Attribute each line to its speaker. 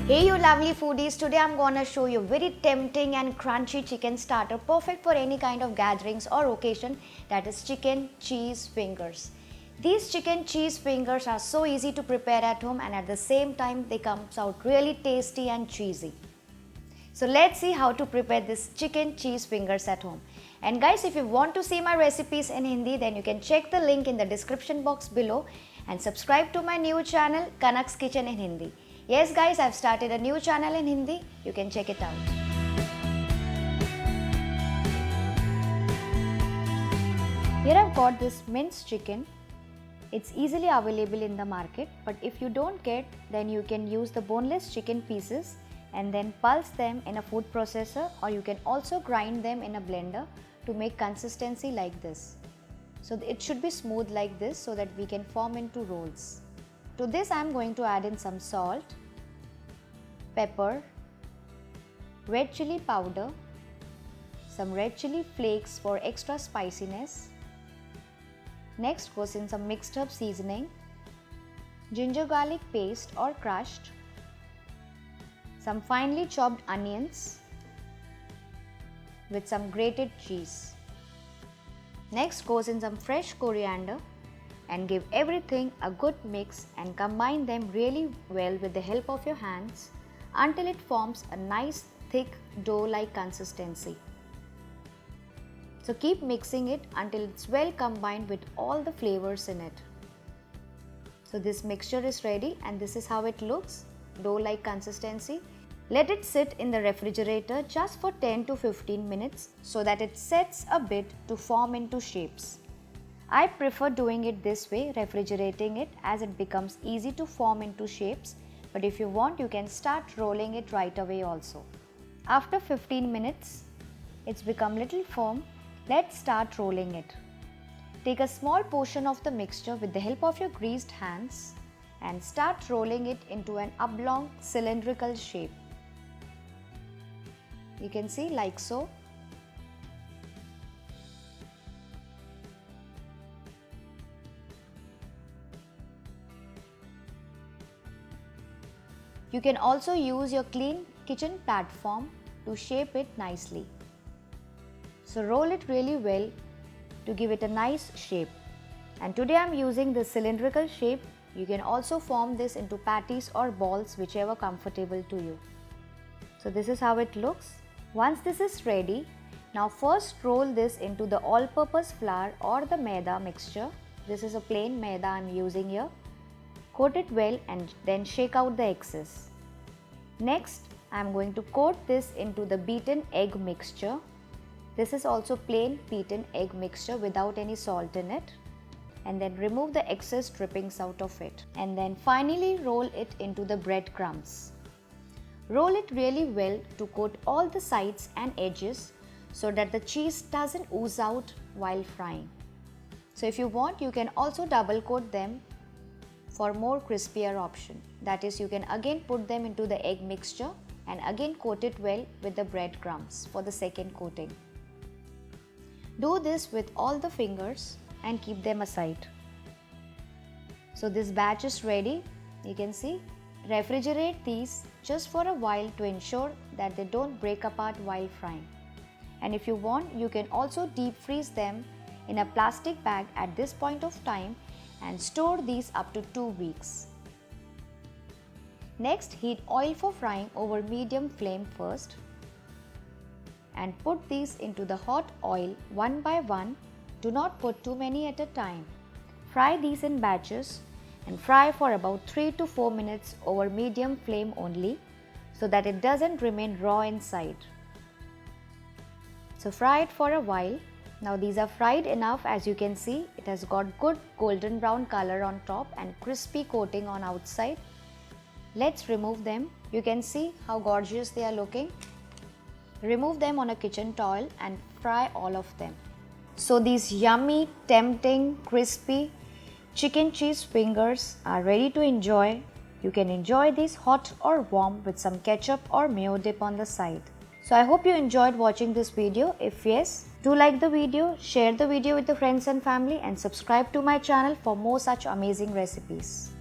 Speaker 1: Hey you lovely foodies, today I'm gonna show you very tempting and crunchy chicken starter perfect for any kind of gatherings or occasion, that is chicken cheese fingers. These chicken cheese fingers are so easy to prepare at home and at the same time they comes out really tasty and cheesy. So let's see how to prepare this chicken cheese fingers at home. And guys, if you want to see my recipes in Hindi, then you can check the link in the description box below and subscribe to my new channel Kanak's Kitchen in Hindi. Yes guys, I've started a new channel in Hindi. You can check it out. Here I've got this minced chicken. It's easily available in the market, but if you don't get, then you can use the boneless chicken pieces and then pulse them in a food processor, or you can also grind them in a blender to make consistency like this. So it should be smooth like this so that we can form into rolls. To this I am going to add in some salt, pepper, red chili powder, some red chili flakes for extra spiciness. Next goes in some mixed herb seasoning, ginger garlic paste or crushed, some finely chopped onions with some grated cheese. Next goes in some fresh coriander and give everything a good mix and combine them really well with the help of your hands until it forms a nice thick dough-like consistency. So keep mixing it until it's well combined with all the flavors in it. So this mixture is ready and this is how it looks, dough-like consistency. Let it sit in the refrigerator just for 10 to 15 minutes so that it sets a bit to form into shapes. I prefer doing it this way, refrigerating it, as it becomes easy to form into shapes, but if you want you can start rolling it right away also. After 15 minutes, it's become little firm. Let's start rolling it. Take a small portion of the mixture with the help of your greased hands and start rolling it into an oblong cylindrical shape. You can see like so. You can also use your clean kitchen platform to shape it nicely. So roll it really well to give it a nice shape. And today I am using the cylindrical shape. You can also form this into patties or balls, whichever comfortable to you. So this is how it looks. Once this is ready, now first roll this into the all-purpose flour or the maida mixture. This is a plain maida I am using here. Coat it well and then shake out the excess. Next, I am going to coat this into the beaten egg mixture. This is also plain beaten egg mixture without any salt in it. And then remove the excess drippings out of it. And then finally roll it into the breadcrumbs. Roll it really well to coat all the sides and edges so that the cheese doesn't ooze out while frying. So if you want, you can also double coat them for more crispier option. That is, you can again put them into the egg mixture and again coat it well with the breadcrumbs for the second coating. Do this with all the fingers and keep them aside. So this batch is ready. You can see. Refrigerate these just for a while to ensure that they don't break apart while frying. And if you want, you can also deep freeze them in a plastic bag at this point of time and store these up to 2 weeks. Next, heat oil for frying over medium flame first and put these into the hot oil one by one. Do not put too many at a time. Fry these in batches and fry for about 3 to 4 minutes over medium flame only so that it doesn't remain raw inside. So fry it for a while. Now these are fried enough. As you can see, it has got good golden brown color on top and crispy coating on outside. Let's remove them. You can see how gorgeous they are looking. Remove them on a kitchen towel and fry all of them. So these yummy, tempting, crispy chicken cheese fingers are ready to enjoy. You can enjoy these hot or warm with some ketchup or mayo dip on the side. So I hope you enjoyed watching this video. If yes, do like the video, share the video with your friends and family and subscribe to my channel for more such amazing recipes.